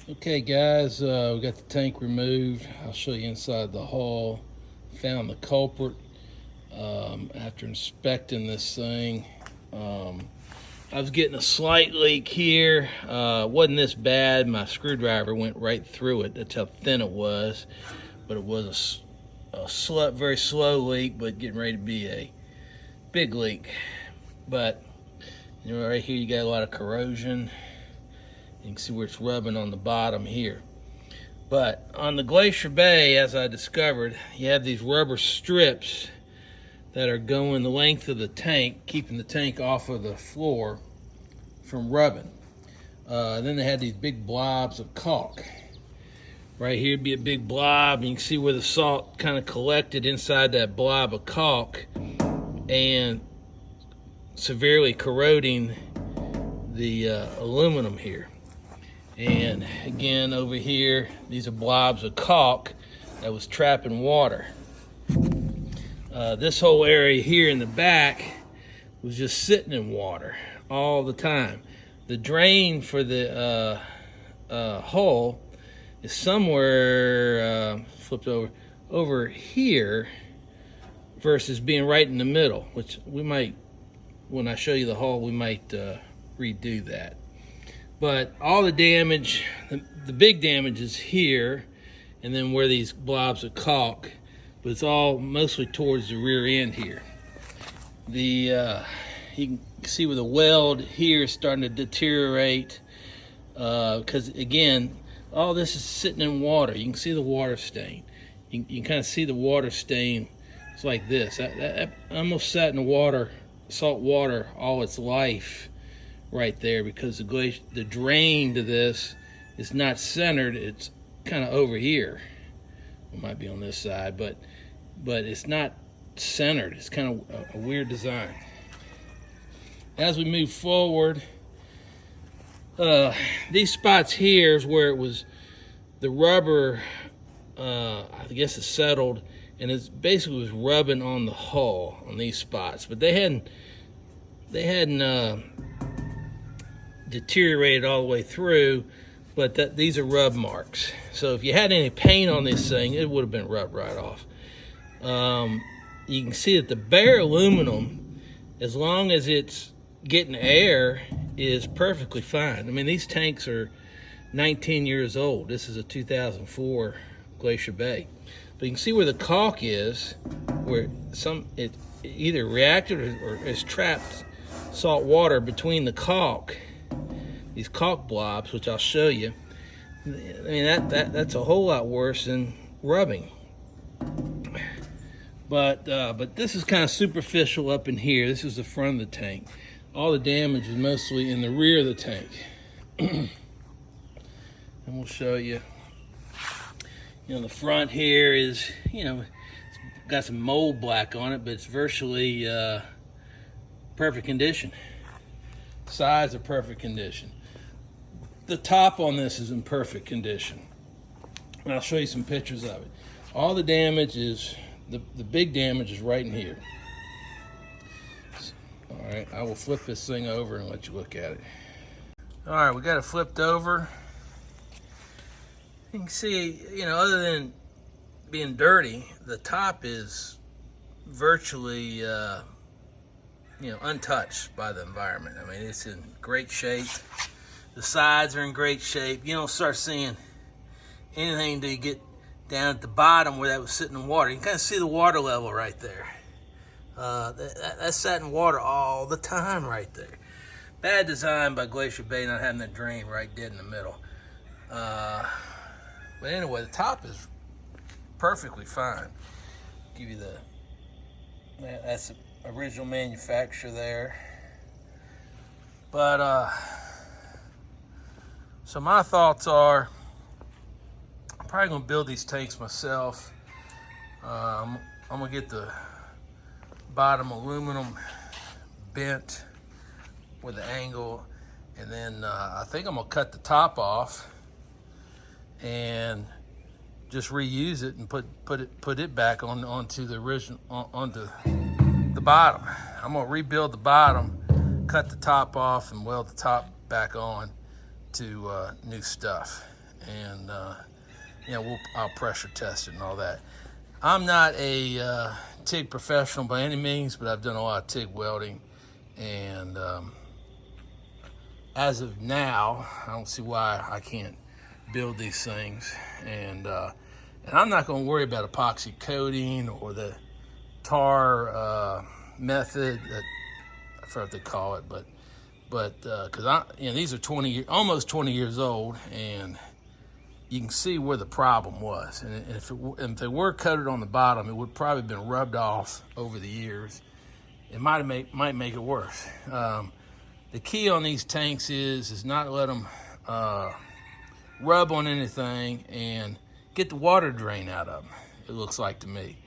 Okay guys, we got the tank removed. I'll show you inside the hull. Found the culprit after inspecting this thing. I was getting a slight leak here. Wasn't this bad. My screwdriver went right through it. That's how thin it was. But it was a very slow leak, but getting ready to be a big leak. But right here you got a lot of corrosion. You can see where it's rubbing on the bottom here. But on the Glacier Bay, as I discovered, you have these rubber strips that are going the length of the tank, keeping the tank off of the floor from rubbing. Then they had these big blobs of caulk. Right here would be a big blob. You can see where the salt kind of collected inside that blob of caulk and severely corroding the aluminum here. And again, over here, these are blobs of caulk that was trapping water. This whole area here in the back was just sitting in water all the time. The drain for the hull is somewhere flipped over here versus being right in the middle, which we might, when I show you the hull, we might redo that. But all the damage, the big damage is here, and then where these blobs of caulk, but it's all mostly towards the rear end here. You can see where the weld here is starting to deteriorate, because again, all this is sitting in water. You can see the water stain. You can kind of see the water stain. It's like this. I almost sat in the water, salt water, all its life. Right there, because the drain to this is not centered. It's kind of over here. It might be on this side, but it's not centered. It's kind of a weird design. As we move forward, these spots here is where it was the rubber. I guess it settled, and it basically was rubbing on the hull on these spots, but they hadn't deteriorated all the way through, but these are rub marks. So if you had any paint on this thing, it would have been rubbed right off. You can see that the bare aluminum, as long as it's getting air, is perfectly fine. I mean, these tanks are 19 years old. This is a 2004 Glacier Bay. But you can see where the caulk is, where it either reacted or is trapped salt water between the caulk, these caulk blobs, which I'll show you. I mean, that's a whole lot worse than rubbing. But this is kind of superficial up in here. This is the front of the tank. All the damage is mostly in the rear of the tank. And we'll show you. The front here is, it's got some mold black on it, but it's virtually perfect condition. Sides are perfect condition. The top on this is in perfect condition. And I'll show you some pictures of it. All the damage is, the big damage is right in here. All right, I will flip this thing over and let you look at it. All right, we got it flipped over. You can see, other than being dirty, the top is virtually, untouched by the environment. I mean, it's in great shape. The sides are in great shape. You don't start seeing anything until you get down at the bottom where that was sitting in water. You can kind of see the water level right there. That sat in water all the time right there. Bad design by Glacier Bay not having that drain right dead in the middle. But anyway, the top is perfectly fine. Give you that's the original manufacturer there. But so my thoughts are, I'm probably gonna build these tanks myself. I'm gonna get the bottom aluminum bent with an angle, and then I think I'm gonna cut the top off and just reuse it and put it back onto the original, onto the bottom. I'm gonna rebuild the bottom, cut the top off, and weld the top back on to new stuff. and I'll pressure test it and all that. I'm not a TIG professional by any means, but I've done a lot of TIG welding, and as of now, I don't see why I can't build these things. And I'm not going to worry about epoxy coating or the tar method that I forgot what they call it, but because these are almost 20 years old, and you can see where the problem was. And if they were coated on the bottom, it would probably have been rubbed off over the years. It might make it worse. The key on these tanks is not let them rub on anything and get the water drain out of them, it looks like to me.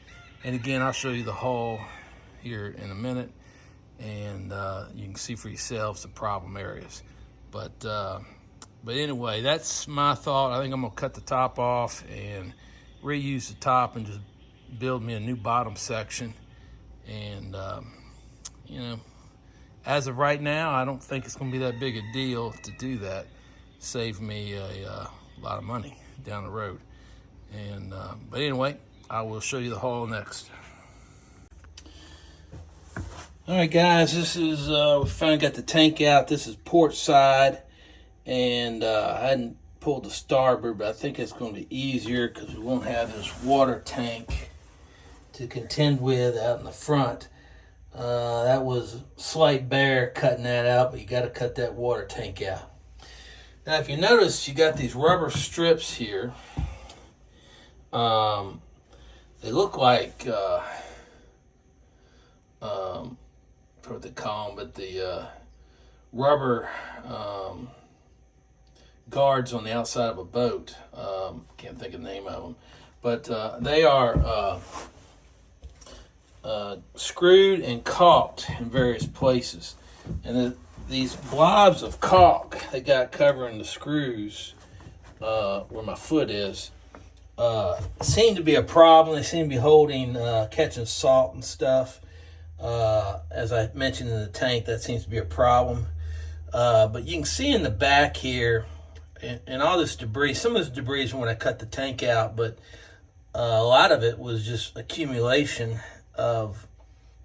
And again, I'll show you the hole here in a minute, and you can see for yourselves the problem areas. But anyway, that's my thought. I think I'm gonna cut the top off and reuse the top and just build me a new bottom section. And as of right now, I don't think it's gonna be that big a deal to do that. Save me a lot of money down the road. And but anyway, I will show you the hole next. All right, guys, this is we finally got the tank out. This is port side, and I hadn't pulled the starboard, but I think it's going to be easier because we won't have this water tank to contend with out in the front. That was slight bear cutting that out, but you got to cut that water tank out. Now, if you notice, you got these rubber strips here. They look like what they call them, but the rubber guards on the outside of a boat. Can't think of the name of them, but they are screwed and caulked in various places. And these blobs of caulk they got covering the screws where my foot is seem to be a problem. They seem to be holding, catching salt and stuff. As I mentioned in the tank, that seems to be a problem. But you can see in the back here, and all this debris, some of this debris is when I cut the tank out, but a lot of it was just accumulation of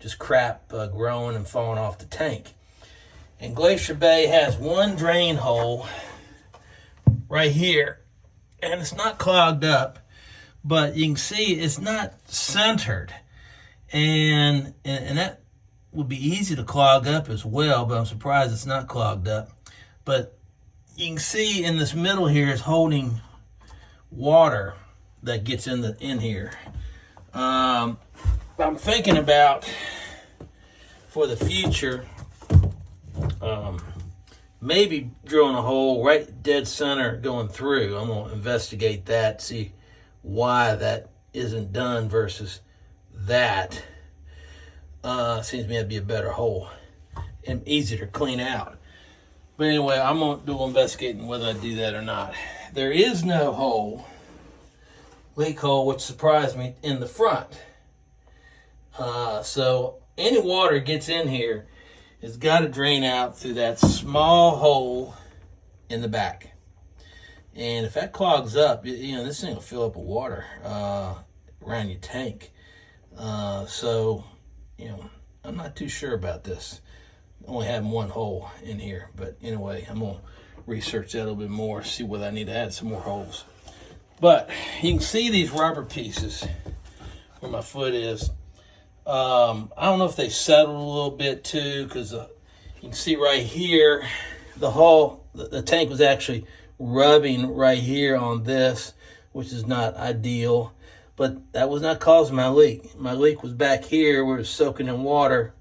just crap growing and falling off the tank. And Glacier Bay has one drain hole right here, and it's not clogged up, but you can see it's not centered. And that would be easy to clog up as well, but I'm surprised it's not clogged up. But you can see in this middle here is holding water that gets in here. I'm thinking about for the future, maybe drilling a hole right dead center going through. I'm gonna investigate that, see why that isn't done versus that. Seems to me that'd be a better hole and easier to clean out. But anyway, I'm gonna do a little investigating whether I do that or not. There is no hole, leak hole, which surprised me, in the front. So any water gets in here, it's got to drain out through that small hole in the back. And if that clogs up, this thing will fill up with water around your tank. So, I'm not too sure about this. Only having one hole in here. But anyway, I'm going to research that a little bit more, see whether I need to add some more holes. But you can see these rubber pieces where my foot is. I don't know if they settled a little bit too, because you can see right here, the tank was actually rubbing right here on this, which is not ideal. But that was not causing my leak. My leak was back here where it was soaking in water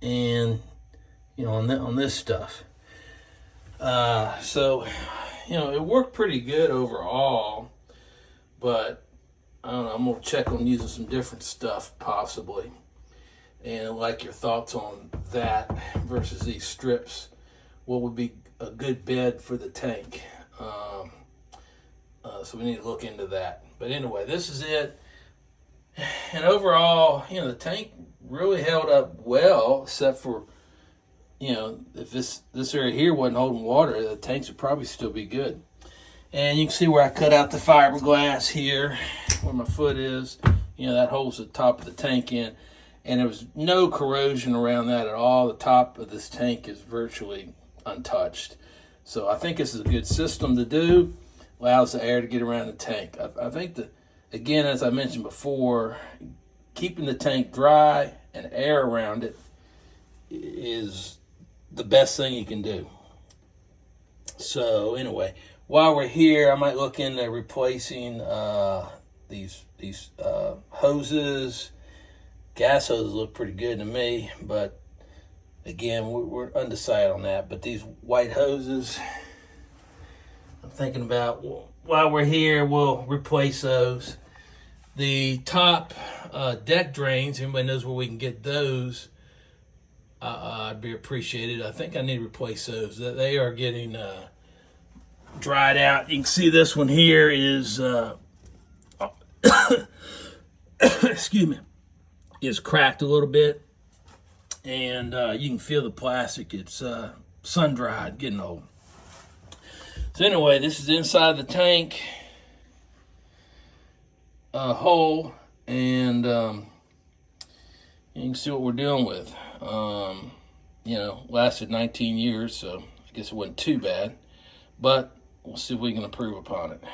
and, on this stuff. So, it worked pretty good overall. But, I don't know, I'm going to check on using some different stuff possibly. And I'd like your thoughts on that versus these strips. What would be a good bed for the tank? So we need to look into that. But anyway, this is it. And overall, the tank really held up well, except for, if this area here wasn't holding water, the tanks would probably still be good. And you can see where I cut out the fiberglass here, where my foot is. You know, that holds the top of the tank in. And there was no corrosion around that at all. The top of this tank is virtually untouched. So I think this is a good system to do. Allows the air to get around the tank. I think that, again, as I mentioned before, keeping the tank dry and air around it is the best thing you can do. So anyway, while we're here, I might look into replacing these hoses. Gas hoses look pretty good to me, but again, we're undecided on that. But these white hoses, I'm thinking about, while we're here, we'll replace those. The top deck drains, everybody knows where we can get those. I'd be appreciated. I think I need to replace those. They are getting dried out. You can see this one here is, excuse me, is cracked a little bit. And you can feel the plastic. It's sun-dried, getting old. So anyway, this is inside the tank hole, and you can see what we're dealing with. You know, lasted 19 years, so I guess it wasn't too bad, but we'll see if we can improve upon it.